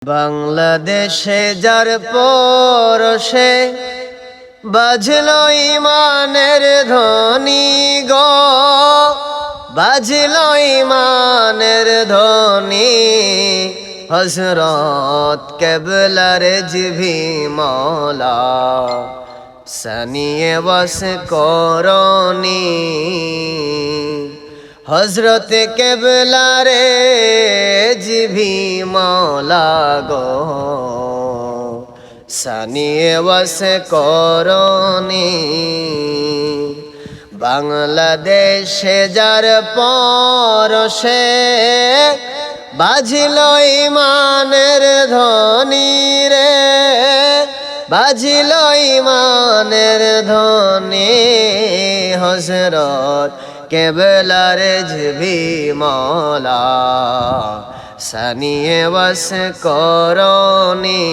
বাংলাদেশে যার পরশে বাজলো ইমানের ধ্বনি গো, বাজলো ইমানের ধ্বনি। হযরত কেবলার জিভি মওলা সানিয়ে বস করনি। হযরত কেবলারে জিভি মওলা গো সানিয়ে বস করনি। বাংলাদেশে যার পরশে বাজিলো ইমানের ধ্বনি রে, বাজিলো ইমানের ধ্বনি। হযরত কেবলার জিভি মওলা সানিয়ে বস করনি।